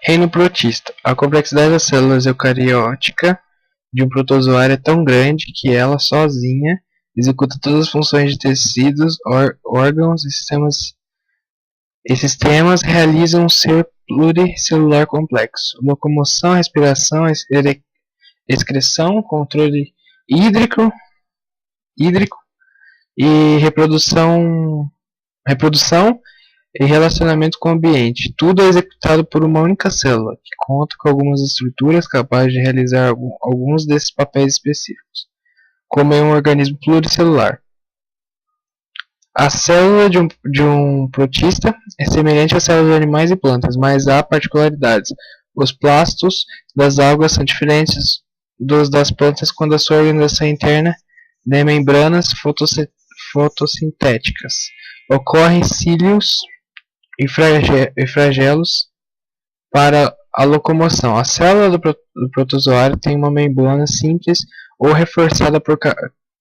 Reino protista. A complexidade das células eucariótica de um protozoário é tão grande que ela, sozinha, executa todas as funções de tecidos, órgãos e sistemas. Esses sistemas realizam um ser pluricelular complexo: locomoção, respiração, excreção, controle hídrico e reprodução e relacionamento com o ambiente. Tudo é executado por uma única célula, que conta com algumas estruturas capazes de realizar alguns desses papéis específicos, como em um organismo pluricelular. A célula de um protista é semelhante às células de animais e plantas, mas há particularidades. Os plastos das algas são diferentes dos das plantas quando a sua organização interna de membranas fotossintéticas. Ocorrem cílios e flagelos para a locomoção. A célula do protozoário tem uma membrana simples ou reforçada por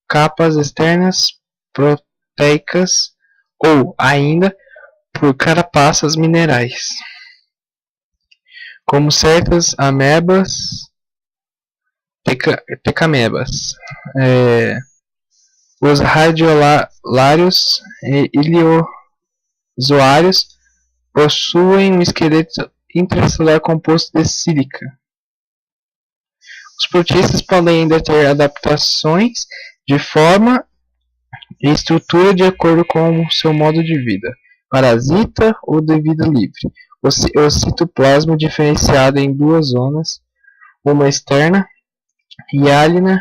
capas externas proteicas ou, ainda, por carapaças minerais, como certas amebas, tecamebas. Os radiolários e iliozoários possuem um esqueleto intracelular composto de sílica. Os protistas podem ainda ter adaptações de forma e estrutura de acordo com o seu modo de vida, parasita ou de vida livre. O citoplasma é diferenciado em duas zonas, uma externa, hialina,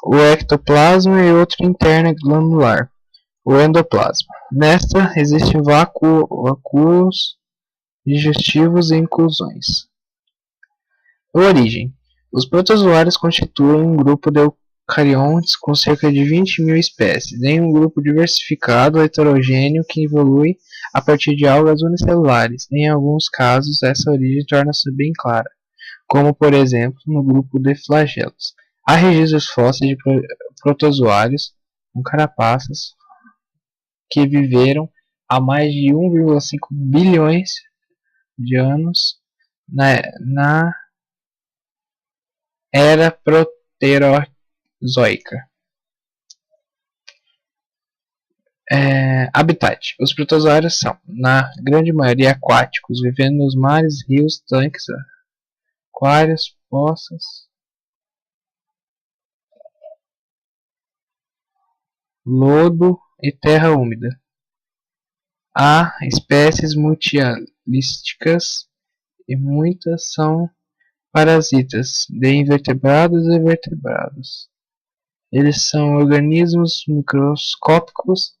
o ectoplasma, e outra interna, glandular, o endoplasma. Nesta existem vácuos digestivos e inclusões. Origem. Os protozoários constituem um grupo de eucariontes com cerca de 20.000 espécies, em um grupo diversificado heterogêneo que evolui a partir de algas unicelulares. Em alguns casos, essa origem torna-se bem clara, como por exemplo no grupo de flagelos. Há registros fósseis de protozoários com carapaças que viveram há mais de 1,5 bilhões de anos na era proterozoica. Habitat. Os protozoários são, na grande maioria, aquáticos, vivendo nos mares, rios, tanques, aquários, poças, lodo e terra úmida. Há espécies mutualísticas e muitas são parasitas de invertebrados e vertebrados. Eles são organismos microscópicos,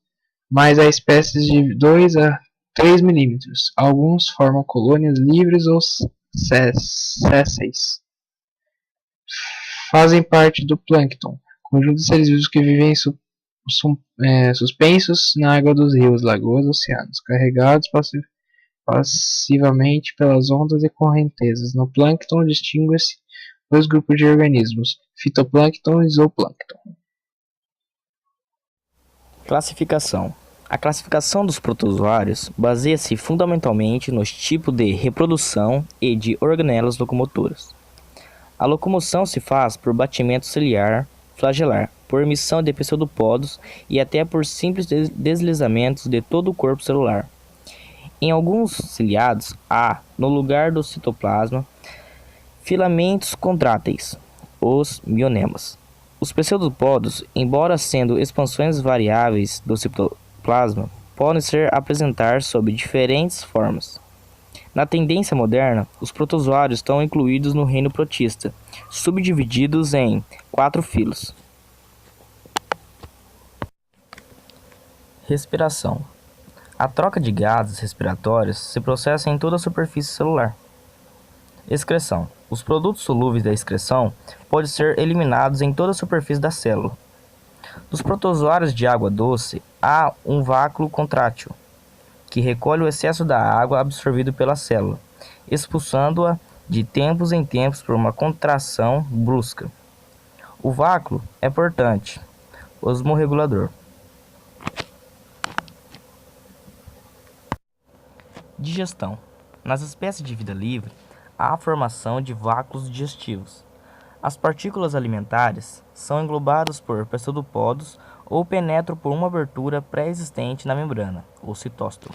mas há espécies de 2 a 3 milímetros. Alguns formam colônias livres ou sésseis. Fazem parte do plâncton, conjunto de seres vivos que vivem suspensos na água dos rios, lagoas, oceanos, carregados passivamente pelas ondas e correntezas. No plâncton distinguem-se dois grupos de organismos: fitoplâncton e zooplâncton. Classificação. A classificação dos protozoários baseia-se fundamentalmente nos tipos de reprodução e de organelas locomotoras. A locomoção se faz por batimento ciliar flagelar, por emissão de pseudopódios e até por simples deslizamentos de todo o corpo celular. Em alguns ciliados há, no lugar do citoplasma, filamentos contráteis, os mionemas. Os pseudopódios, embora sendo expansões variáveis do citoplasma, podem ser apresentar sob diferentes formas. Na tendência moderna, os protozoários estão incluídos no reino protista, subdivididos em 4 filos. Respiração. A troca de gases respiratórios se processa em toda a superfície celular. Excreção. Os produtos solúveis da excreção podem ser eliminados em toda a superfície da célula. Nos protozoários de água doce, há um vácuo contrátil, que recolhe o excesso da água absorvido pela célula, expulsando-a de tempos em tempos por uma contração brusca. O vácuo é, portanto, osmorregulador. Digestão. Nas espécies de vida livre, há a formação de vácuos digestivos. As partículas alimentares são englobadas por pseudopódios ou penetram por uma abertura pré-existente na membrana, o citóstomo.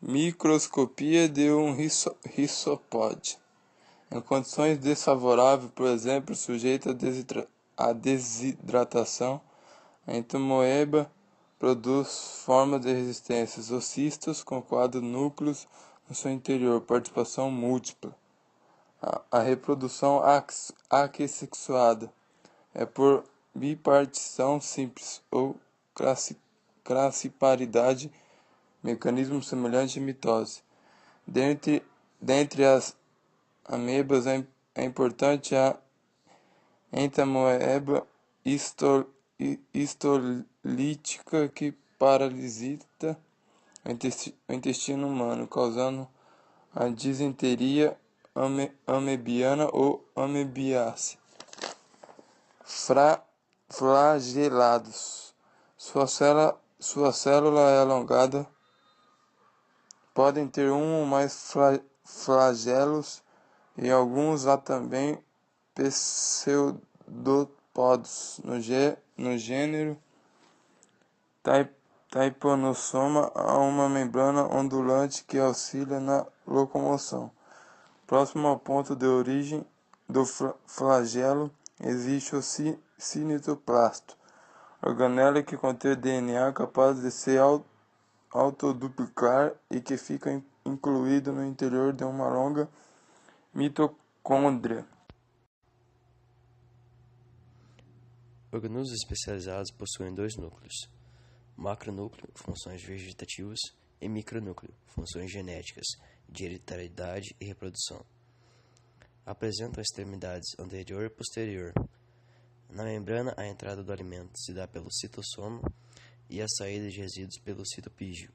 Microscopia de um rissopode. Em condições desfavoráveis, por exemplo, sujeito à desidratação, a entomoeba produz formas de resistência, os cistos com 4 núcleos no seu interior, participação múltipla. A reprodução assexuada é por bipartição simples ou crassiparidade, mecanismo semelhante à mitose. Dentre as amebas é importante a entamoeba histolítica que parasita o intestino humano, causando a disenteria amebiana ou amebiácea. Flagelados. Sua célula é alongada. Podem ter um ou mais flagelos e alguns há também pseudopódios. No gênero Trypanosoma há uma membrana ondulante que auxilia na locomoção. Próximo ao ponto de origem do flagelo existe o cinetoplasto, organela que contém DNA capaz de se autoduplicar e que fica incluído no interior de uma longa mitocôndria. Organúsculos especializados possuem 2 núcleos: macronúcleo, funções vegetativas, e micronúcleo, funções genéticas, de hereditariedade e reprodução. Apresentam extremidades anterior e posterior. Na membrana, a entrada do alimento se dá pelo citossomo e a saída de resíduos pelo citopígio.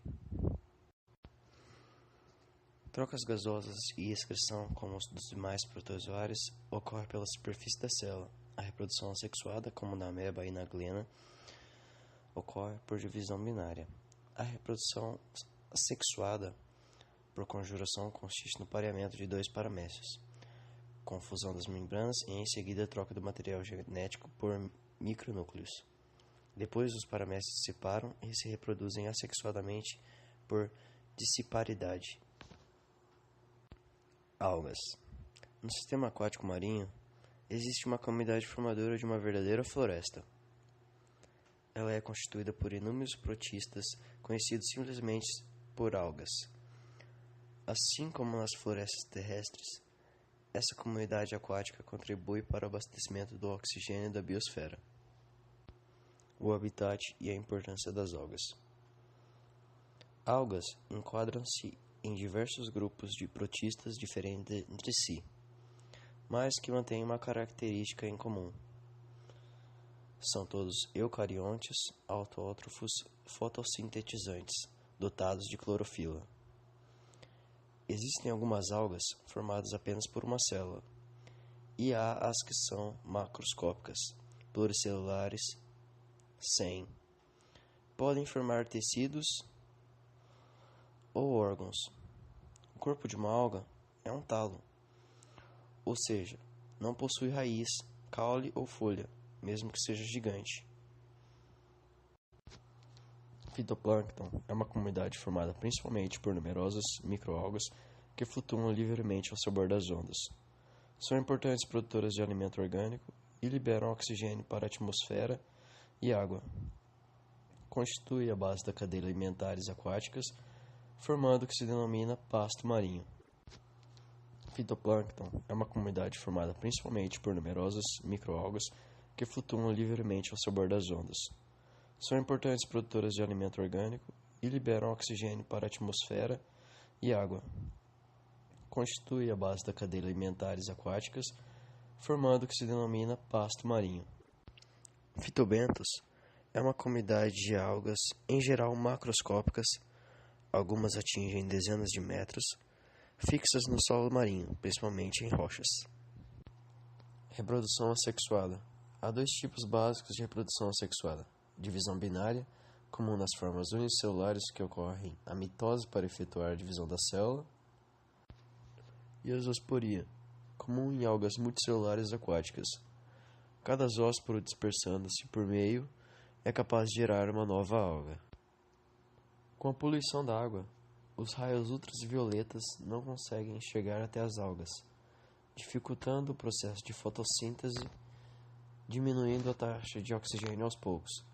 Trocas gasosas e excreção, como os dos demais protozoários, ocorrem pela superfície da célula. A reprodução assexuada, como na ameba e na glena, ocorre por divisão binária. A reprodução assexuada por conjuração consiste no pareamento de 2 paramécios, com fusão das membranas e em seguida a troca do material genético por micronúcleos. Depois os paramécios se separam e se reproduzem assexuadamente por dissiparidade. Algas. No sistema aquático marinho, existe uma comunidade formadora de uma verdadeira floresta. Ela é constituída por inúmeros protistas, conhecidos simplesmente por algas. Assim como nas florestas terrestres, essa comunidade aquática contribui para o abastecimento do oxigênio da biosfera, o habitat e a importância das algas. Algas enquadram-se em diversos grupos de protistas diferentes entre si, mas que mantêm uma característica em comum. São todos eucariontes, autótrofos, fotossintetizantes, dotados de clorofila. Existem algumas algas formadas apenas por uma célula, e há as que são macroscópicas, pluricelulares, sem. Podem formar tecidos ou órgãos. O corpo de uma alga é um talo, ou seja, não possui raiz, caule ou folha, mesmo que seja gigante. Fitoplâncton é uma comunidade formada principalmente por numerosas microalgas que flutuam livremente ao sabor das ondas. São importantes produtoras de alimento orgânico e liberam oxigênio para a atmosfera e água. Constitui a base da cadeia alimentares aquáticas, formando o que se denomina pasto marinho. Fitoplâncton é uma comunidade formada principalmente por numerosas microalgas que flutuam livremente ao sabor das ondas. São importantes produtoras de alimento orgânico e liberam oxigênio para a atmosfera e água. Constitui a base da cadeia alimentares aquáticas, formando o que se denomina pasto marinho. Fitobentos é uma comunidade de algas, em geral macroscópicas, algumas atingem dezenas de metros, fixas no solo marinho, principalmente em rochas. Reprodução assexuada. Há 2 tipos básicos de reprodução assexuada: divisão binária, comum nas formas unicelulares que ocorrem a mitose para efetuar a divisão da célula, e a zoosporia, comum em algas multicelulares aquáticas. Cada zoosporo dispersando-se por meio é capaz de gerar uma nova alga. Com a poluição da água, os raios ultravioletas não conseguem chegar até as algas, dificultando o processo de fotossíntese, diminuindo a taxa de oxigênio aos poucos.